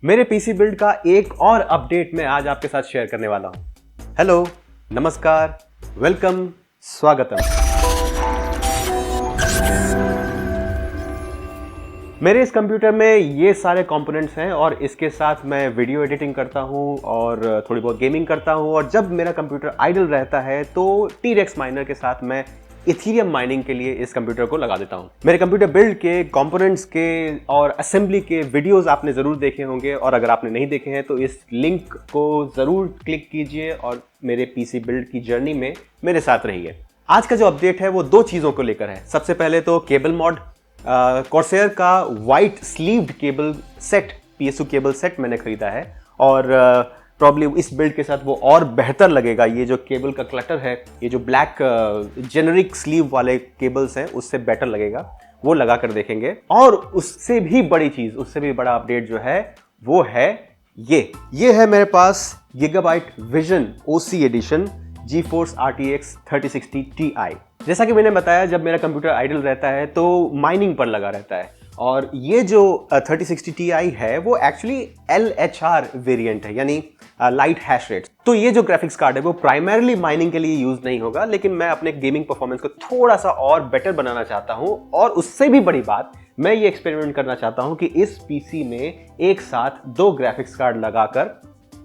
मेरे PC build का एक और अपडेट मैं आज आपके साथ शेयर करने वाला हूं। हेलो, नमस्कार, वेलकम, स्वागतम। मेरे इस कंप्यूटर में ये सारे कंपोनेंट्स हैं और इसके साथ मैं वीडियो एडिटिंग करता हूं और थोड़ी बहुत गेमिंग करता हूं। और जब मेरा कंप्यूटर आइडल रहता है तो T-Rex माइनर के साथ मैं इथीरियम माइनिंग के लिए इस कंप्यूटर को लगा देता हूं। मेरे कंप्यूटर बिल्ड के कंपोनेंट्स के और असेंबली के वीडियोस आपने जरूर देखे होंगे और अगर आपने नहीं देखे हैं तो इस लिंक को जरूर क्लिक कीजिए और मेरे पीसी बिल्ड की जर्नी में मेरे साथ रहिए। आज का जो अपडेट है वो दो चीजों को लेकर है। सबसे पहले तो केबल मॉड, कॉर्सेयर का white sleeved cable set, PSU cable set मैंने खरीदा है और प्रॉब्ली इस बिल्ड के साथ वो और बेहतर लगेगा। ये जो केबल का क्लटर है, ये जो ब्लैक जेनरिक स्लीव वाले केबल्स हैं उससे बेटर लगेगा, वो लगा कर देखेंगे। और उससे भी बड़ी चीज, उससे भी बड़ा अपडेट जो है वो है ये है मेरे पास गीगाबाइट विजन ओसी एडिशन GeForce RTX 3060 Ti। जैसा कि मैंने बताया, जब मेरा कंप्यूटर आइडल रहता है तो माइनिंग पर लगा रहता है और ये जो 3060 Ti है वो एक्चुअली LHR वेरिएंट है, यानी लाइट हैश रेट। तो ये जो ग्राफिक्स कार्ड है वो प्राइमरीली माइनिंग के लिए यूज नहीं होगा, लेकिन मैं अपने गेमिंग परफॉर्मेंस को थोड़ा सा और बेटर बनाना चाहता हूं। और उससे भी बड़ी बात, मैं ये एक्सपेरिमेंट करना चाहता हूं कि इस पीसी में एक साथ दो ग्राफिक्स कार्ड लगाकर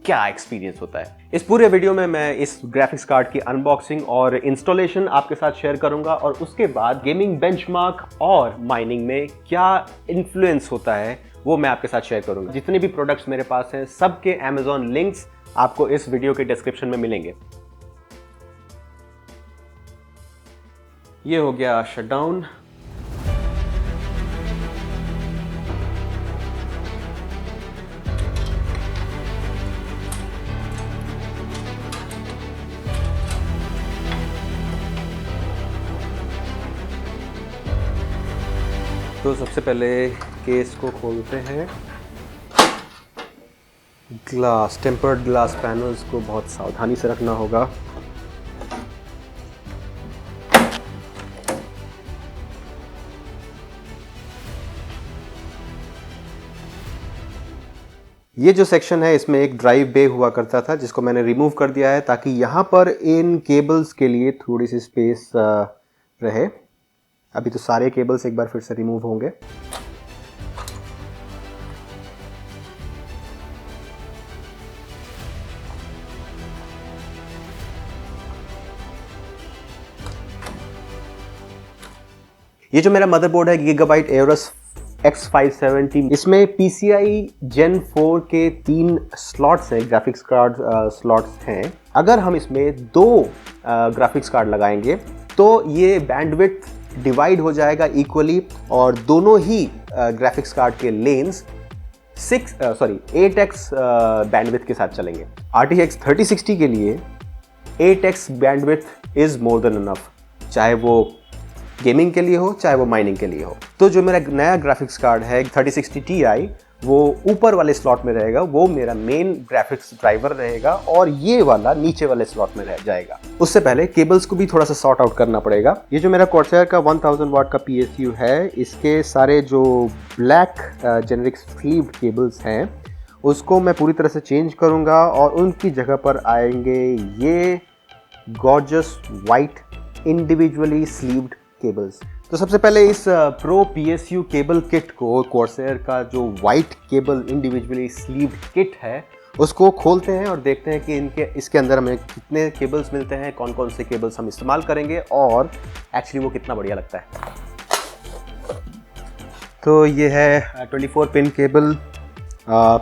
क्या एक्सपीरियंस होता है। इस पूरे वीडियो में मैं इस ग्राफिक्स कार्ड की अनबॉक्सिंग और इंस्टॉलेशन आपके साथ शेयर करूंगा और उसके बाद गेमिंग बेंचमार्क और माइनिंग में क्या इन्फ्लुएंस होता है वो मैं आपके साथ शेयर करूंगा। जितने भी प्रोडक्ट्स मेरे पास हैं सबके Amazon लिंक्स आपको इस वीडियो के डिस्क्रिप्शन में मिलेंगे। ये हो गया शटडाउन। तो सबसे पहले केस को खोलते हैं। ग्लास, टेम्पर्ड ग्लास पैनल्स को बहुत सावधानी से रखना होगा। ये जो सेक्शन है इसमें एक ड्राइव बे हुआ करता था जिसको मैंने रिमूव कर दिया है ताकि यहाँ पर इन केबल्स के लिए थोड़ी सी स्पेस रहे। अभी तो सारे केबल्स एक बार फिर से रिमूव होंगे। ये जो मेरा मदरबोर्ड है गीगाबाइट एओरस X570, इसमें PCI Gen 4 के 3 स्लॉट्स हैं, ग्राफिक्स कार्ड स्लॉट्स हैं। अगर हम इसमें दो ग्राफिक्स कार्ड लगाएंगे तो ये बैंडविड्थ डिवाइड हो जाएगा इक्वली और दोनों ही ग्राफिक्स कार्ड के लेन्स 8x बैंडविड्थ के साथ चलेंगे। RTX 3060 के लिए 8x bandwidth is more than enough, चाहे वो गेमिंग के लिए हो चाहे वो माइनिंग के लिए हो। तो जो मेरा नया ग्राफिक्स कार्ड है 3060 Ti, वो ऊपर वाले स्लॉट में रहेगा, वो मेरा मेन ग्राफिक्स ड्राइवर रहेगा और ये वाला नीचे वाले स्लॉट में रह जाएगा। उससे पहले केबल्स को भी थोड़ा सा सॉर्ट आउट करना पड़ेगा। ये जो मेरा कॉर्सेयर का 1000 वाट का PSU है, इसके सारे जो ब्लैक जेनरिक स्लीव्ड केबल्स हैं उसको मैं पूरी तरह से चेंज करूंगा और उनकी जगह पर आएंगे ये gorgeous white individually sleeved cables. तो सबसे पहले इस प्रो PSU केबल किट को, कॉर्सेयर का जो white cable individually sleeved kit है, उसको खोलते हैं और देखते हैं कि इसके अंदर हमें कितने केबल्स मिलते हैं, कौन कौन से केबल्स हम इस्तेमाल करेंगे और एक्चुअली वो कितना बढ़िया लगता है। तो ये है 24 pin cable,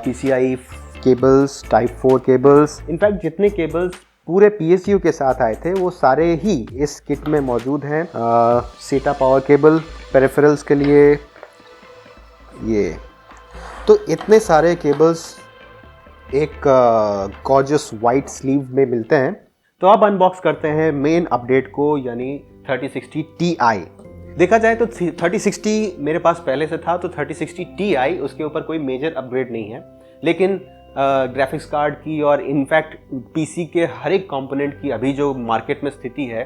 PCI cables, type 4 cables. In fact जितने केबल्स पूरे PSU के साथ आए थे वो सारे ही इस किट में मौजूद हैं। SATA पावर केबल पेरिफेरल्स के लिए, ये तो इतने सारे केबल्स एक गॉर्जियस वाइट स्लीव में मिलते हैं। तो अब अनबॉक्स करते हैं मेन अपडेट को, यानी 3060 Ti। देखा जाए तो 3060 मेरे पास पहले से था, तो 3060 Ti उसके ऊपर कोई मेजर अपग्रेड नहीं है, लेकिन ग्राफिक्स कार्ड की और इनफैक्ट पीसी के हर एक कंपोनेंट की अभी जो मार्केट में स्थिति है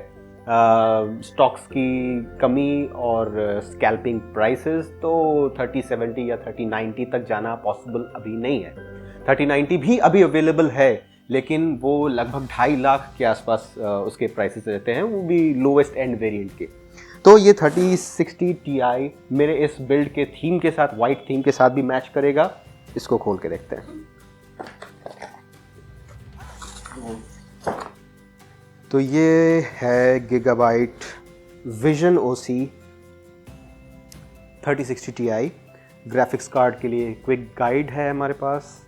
स्टॉक्स की कमी और स्कैल्पिंग प्राइसेस, तो 3070 या 3090 तक जाना पॉसिबल अभी नहीं है। 3090 भी अभी अवेलेबल है, लेकिन वो लगभग 2.5 लाख के आसपास उसके प्राइसेस रहते हैं, वो भी लोवेस्ट एंड वेरिएंट के। तो ये 3060 Ti मेरे इस बिल्ड के थीम के साथ, वाइट थीम के साथ भी मैच करेगा। इसको खोल के देखते हैं। तो ये है gigabyte vision OC 3060 Ti। Graphics card के लिए क्विक गाइड है हमारे पास।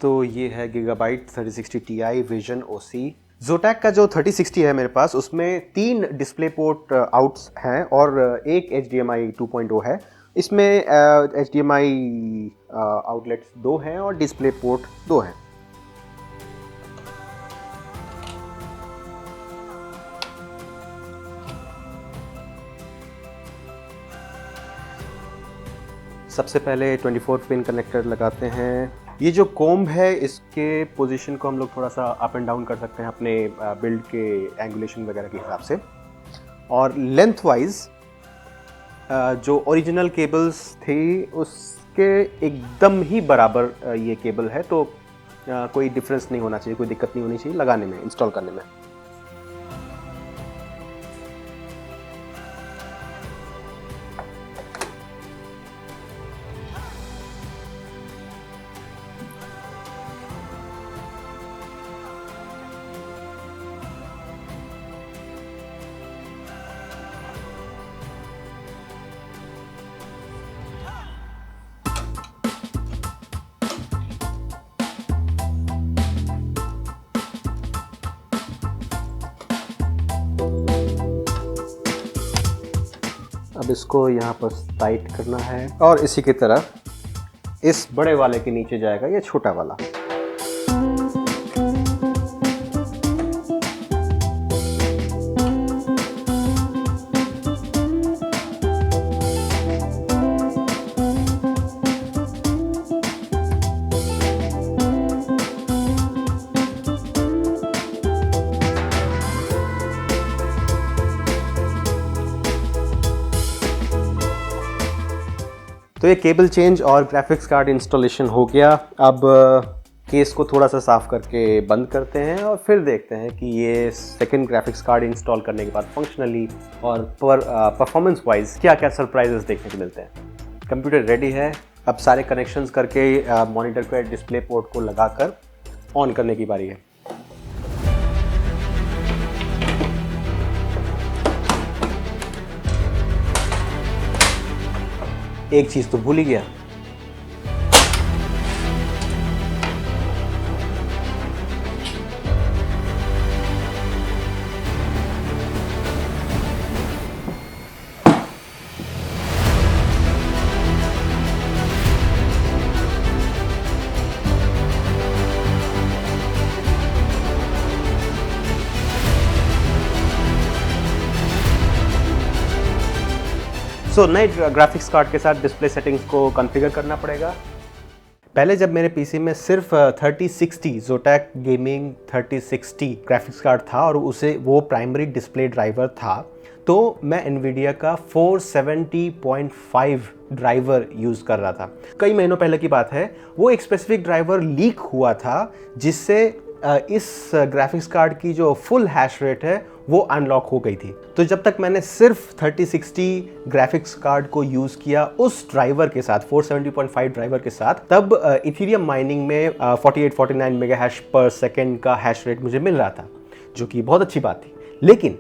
तो ये है gigabyte 3060 Ti vision OC। Zotac का जो 3060 है मेरे पास, उसमें 3 डिस्प्ले पोर्ट आउट्स हैं और एक HDMI 2.0 है। इसमें HDMI आउटलेट्स 2 हैं और डिस्प्ले पोर्ट 2 हैं। सबसे पहले 24 पिन कनेक्टर लगाते हैं। ये जो कोम्ब है, इसके पोजीशन को हम लोग थोड़ा सा अप एंड डाउन कर सकते हैं अपने बिल्ड के एंगुलेशन वगैरह के हिसाब से। और लेंथ वाइज जो ओरिजिनल केबल्स थी उसके एकदम ही बराबर ये केबल है, तो कोई डिफरेंस नहीं होना चाहिए, कोई दिक्कत नहीं होनी चाहिए लगाने में, इंस्टॉल करने में। अब इसको यहाँ पर टाइट करना है और इसी की तरह इस बड़े वाले के नीचे जाएगा ये छोटा वाला। तो ये केबल चेंज और ग्राफिक्स कार्ड इंस्टॉलेशन हो गया। अब केस को थोड़ा सा साफ़ करके बंद करते हैं और फिर देखते हैं कि ये सेकंड ग्राफिक्स कार्ड इंस्टॉल करने के बाद फंक्शनली और परफॉर्मेंस वाइज क्या क्या सरप्राइजेस देखने को मिलते हैं। कंप्यूटर रेडी है। अब सारे कनेक्शंस करके मॉनिटर पे डिस्प्ले पोर्ट को लगाकर ऑन करने की बारी है। एक चीज़ तो भूल ही गया, नए ग्राफिक्स कार्ड के साथ डिस्प्ले सेटिंग्स को कॉन्फ़िगर करना पड़ेगा। पहले जब मेरे पीसी में सिर्फ 3060 Zotac गेमिंग 3060 ग्राफिक्स कार्ड था और उसे वो प्राइमरी डिस्प्ले ड्राइवर था, तो मैं NVIDIA का 470.5 ड्राइवर यूज़ कर रहा था। कई महीनों पहले की बात है, वो एक स्पेसिफिक ड्राइवर लीक हुआ था जिससे इस ग्राफिक्स कार्ड की जो फुल हैश रेट है वो अनलॉक हो गई थी। तो जब तक मैंने सिर्फ 3060 ग्राफिक्स कार्ड को यूज़ किया उस ड्राइवर के साथ, 470.5 ड्राइवर के साथ, तब इथीरियम माइनिंग में 48-49 मेगा हैश पर सेकेंड का हैश रेट मुझे मिल रहा था, जो कि बहुत अच्छी बात थी। लेकिन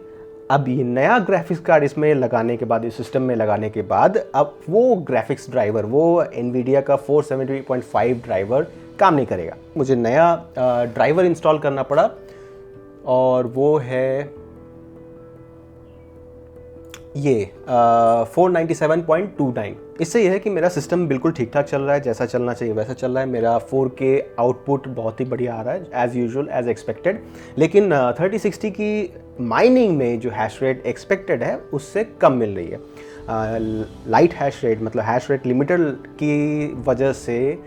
अब ये नया ग्राफिक्स कार्ड इसमें लगाने के बाद, इस सिस्टम में लगाने के बाद, अब वो ग्राफिक्स ड्राइवर, वो NVIDIA का 470.5 ड्राइवर काम नहीं करेगा। मुझे नया ड्राइवर इंस्टॉल करना पड़ा और वो है ये 497.29। इससे यह है कि मेरा सिस्टम बिल्कुल ठीक ठाक चल रहा है, जैसा चलना चाहिए वैसा चल रहा है। मेरा 4K आउटपुट बहुत ही बढ़िया आ रहा है, एज़ यूजुअल, एज़ एक्सपेक्टेड। लेकिन 3060 की माइनिंग में जो हैश रेट एक्सपेक्टेड है उससे कम मिल रही है। लाइट हैश रेट, मतलब हैश रेट लिमिटर की वजह से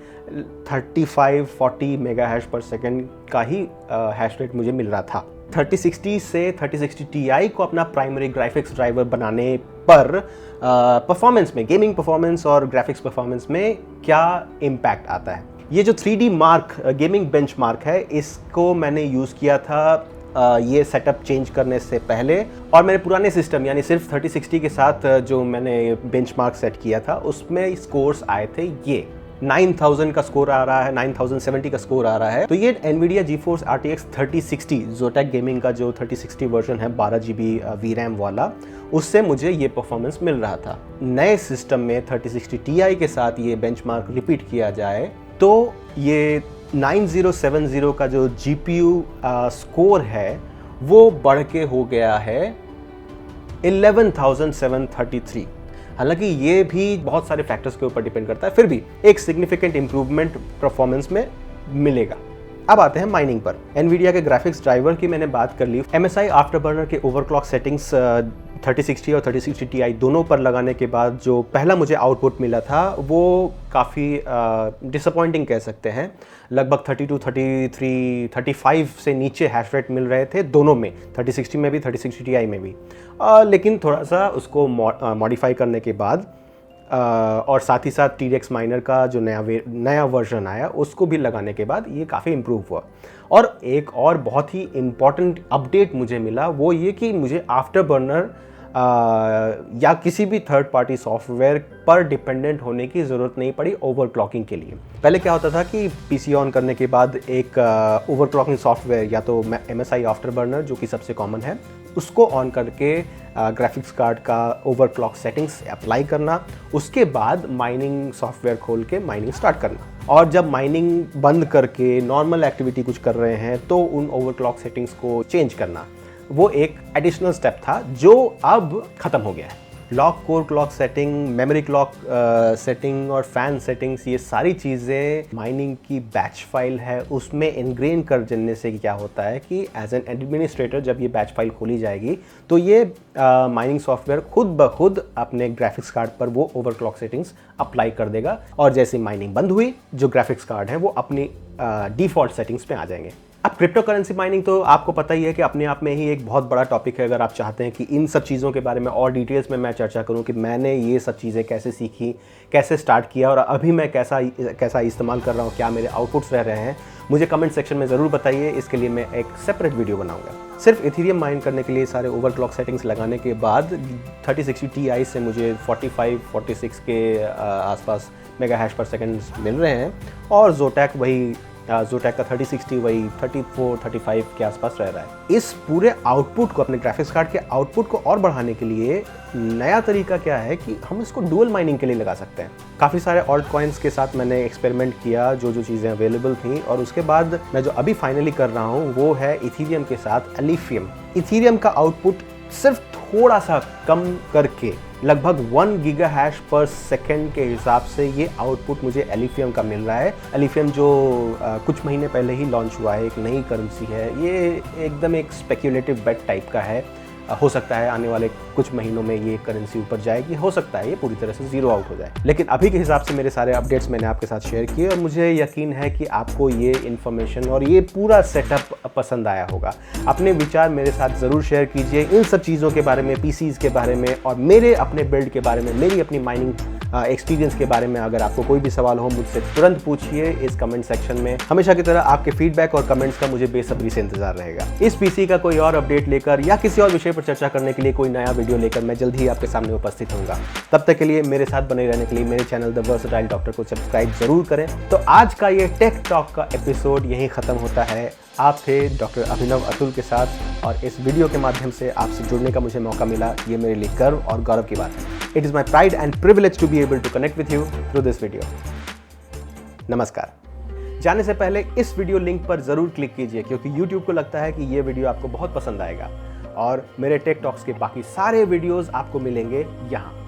35-40 मेगा हैश पर सेकेंड का ही हैश रेट मुझे मिल रहा था। 3060 से 3060 Ti को अपना प्राइमरी ग्राफिक्स ड्राइवर बनाने पर परफॉर्मेंस में, गेमिंग परफॉर्मेंस और ग्राफिक्स परफॉर्मेंस में क्या इम्पैक्ट आता है। ये जो 3D मार्क गेमिंग बेंचमार्क है, इसको मैंने यूज़ किया था ये सेटअप चेंज करने से पहले, और मेरे पुराने सिस्टम यानी सिर्फ 3060 के साथ जो मैंने बेंचमार्क सेट किया था उसमें स्कोर्स आए थे ये 9000 का स्कोर आ रहा है, 9070 का स्कोर आ रहा है। तो ये NVIDIA GeForce RTX 3060 Zotac gaming का जो 3060 वर्जन है 12 GB VRAM वाला, उससे मुझे ये परफॉर्मेंस मिल रहा था। नए सिस्टम में 3060 Ti के साथ ये बेंचमार्क रिपीट किया जाए तो ये 9070 का जो GPU स्कोर है वो बढ़ के हो गया है 11733। हालांकि ये भी बहुत सारे फैक्टर्स के ऊपर डिपेंड करता है, फिर भी एक सिग्निफिकेंट इंप्रूवमेंट परफॉर्मेंस में मिलेगा। अब आते हैं माइनिंग पर। NVIDIA के ग्राफिक्स ड्राइवर की मैंने बात कर ली। MSI आफ्टरबर्नर के ओवरक्लॉक सेटिंग्स 3060 और 3060 Ti दोनों पर लगाने के बाद जो पहला मुझे आउटपुट मिला था वो काफ़ी डिसअपॉइंटिंग कह सकते हैं। लगभग 32, 33, 35 से नीचे हैश रेट मिल रहे थे दोनों में, 3060 में भी 3060 Ti में भी। लेकिन थोड़ा सा उसको मॉडिफाई करने के बाद और साथ ही साथ TRX माइनर का जो नया वर्जन आया उसको भी लगाने के बाद ये काफ़ी इम्प्रूव हुआ। और एक और बहुत ही इम्पॉर्टेंट अपडेट मुझे मिला, वो ये कि मुझे आफ्टरबर्नर या किसी भी थर्ड पार्टी सॉफ्टवेयर पर डिपेंडेंट होने की ज़रूरत नहीं पड़ी ओवरक्लॉकिंग के लिए। पहले क्या होता था कि PC ऑन करने के बाद एक ओवरक्लॉकिंग सॉफ्टवेयर या तो MSI आफ्टरबर्नर जो कि सबसे कॉमन है उसको ऑन करके ग्राफिक्स कार्ड का ओवरक्लॉक सेटिंग्स अप्लाई करना, उसके बाद माइनिंग सॉफ्टवेयर खोल के माइनिंग स्टार्ट करना। और जब माइनिंग बंद करके नॉर्मल एक्टिविटी कुछ कर रहे हैं तो उन ओवरक्लॉक सेटिंग्स को चेंज करना, वो एक एडिशनल स्टेप था जो अब ख़त्म हो गया है। Lock core clock setting, memory clock setting और फैन सेटिंग्स, ये सारी चीज़ें माइनिंग की बैच फाइल है उसमें इनग्रेन कर देने से क्या होता है कि एज एन एडमिनिस्ट्रेटर जब ये बैच फाइल खोली जाएगी तो ये माइनिंग सॉफ्टवेयर खुद ब खुद अपने ग्राफिक्स कार्ड पर वो ओवरक्लॉक सेटिंग्स अप्लाई कर देगा, और जैसे माइनिंग बंद हुई जो ग्राफिक्स कार्ड है वो अपनी डिफ़ॉल्ट सेटिंग्स पे आ जाएंगे। अब क्रिप्टो करेंसी माइनिंग तो आपको पता ही है कि अपने आप में ही एक बहुत बड़ा टॉपिक है। अगर आप चाहते हैं कि इन सब चीज़ों के बारे में और डिटेल्स में मैं चर्चा करूं कि मैंने ये सब चीज़ें कैसे सीखी, कैसे स्टार्ट किया और अभी मैं कैसा इस्तेमाल कर रहा हूं, क्या मेरे आउटपुट्स रह रहे हैं, मुझे कमेंट सेक्शन में ज़रूर बताइए। इसके लिए मैं एक सेपरेट वीडियो बनाऊँगा। सिर्फ इथेरियम माइन करने के लिए सारे ओवरक्लॉक सेटिंग्स लगाने के बाद 3060 Ti से मुझे 45-46 के आसपास मेगा हैश पर सेकेंड मिल रहे हैं, और Zotac का 3060 वही 34-35 के आसपास रह रहा है। इस पूरे आउटपुट को, अपने ग्राफिक्स कार्ड के आउटपुट को और बढ़ाने के लिए नया तरीका क्या है कि हम इसको डुअल माइनिंग के लिए लगा सकते हैं। काफ़ी सारे ऑल्ट कॉइन्स के साथ मैंने एक्सपेरिमेंट किया जो चीज़ें अवेलेबल थी, और उसके बाद मैं जो अभी फाइनली कर रहा हूँ वो है इथेरियम के साथ एलिफियम। इथेरियम का आउटपुट सिर्फ थोड़ा सा कम करके लगभग 1 गीगा हैश पर सेकेंड के हिसाब से ये आउटपुट मुझे एलिफियम का मिल रहा है। एलिफियम जो कुछ महीने पहले ही लॉन्च हुआ है, एक नई करेंसी है। ये एकदम एक स्पेक्यूलेटिव बेट टाइप का है। हो सकता है आने वाले कुछ महीनों में ये करेंसी ऊपर जाएगी, हो सकता है ये पूरी तरह से ज़ीरो आउट हो जाए। लेकिन अभी के हिसाब से मेरे सारे अपडेट्स मैंने आपके साथ शेयर किए, और मुझे यकीन है कि आपको ये इन्फॉर्मेशन और ये पूरा सेटअप पसंद आया होगा। अपने विचार मेरे साथ ज़रूर शेयर कीजिए इन सब चीज़ों के बारे में, PCs के बारे में और मेरे अपने बिल्ड के बारे में, मेरी अपनी माइनिंग एक्सपीरियंस के बारे में। अगर आपको कोई भी सवाल हो मुझसे तुरंत पूछिए इस कमेंट सेक्शन में। हमेशा की तरह आपके फीडबैक और कमेंट्स का मुझे बेसब्री से इंतजार रहेगा। इस PC का कोई और अपडेट लेकर या किसी और विषय पर चर्चा करने के लिए कोई नया वीडियो लेकर मैं जल्द ही आपके सामने उपस्थित होऊंगा। तब तक के लिए मेरे साथ बने रहने के लिए मेरे चैनल द वर्सेटाइल डॉक्टर को सब्सक्राइब जरूर करें। तो आज का ये टेक टॉक का एपिसोड यहीं खत्म होता है। आप थे डॉक्टर अभिनव अतुल के साथ, और इस वीडियो के माध्यम से आपसे जुड़ने का मुझे मौका मिला, ये मेरे लिए गर्व और गौरव की बात है। It is my pride and privilege to be able to connect with you through this video. नमस्कार। जाने से पहले इस वीडियो लिंक पर ज़रूर क्लिक कीजिए, क्योंकि YouTube को लगता है कि ये वीडियो आपको बहुत पसंद आएगा, और मेरे टेक टॉक्स के बाकी सारे वीडियोस आपको मिलेंगे यहाँ।